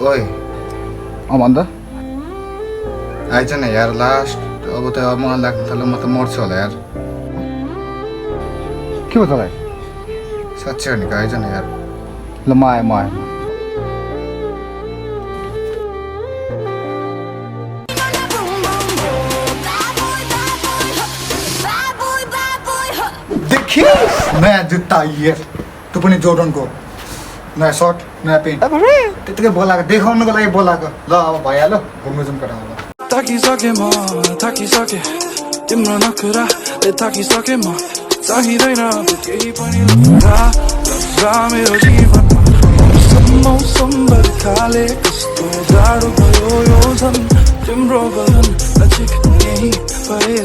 ओए भन् त आइज न यार लास्ट अब त मलाई लाग्न थाल्यो म त मर्छु होला यार के हो तँलाई साँच्चै हो नि आइज न यार ल म आएँ देखिए नयाँ जुत्ता ये त्यो पनि जोर्डनको नयाँ सर्ट नयाँ पेन्ट त्यतिकै बोलाएको देखाउनुको लागि बोलाएको ल अब भइहाल्यो घुम्नु जाउँ केटा थाकिसके तिम्रो नखराले थाकिसके म चाहिँदैन केही पनि मेरो जीवनमा मौसम बर्खाले कस्तो जाडो भयो यो झन् तिम्रो बदन नजिक यही परे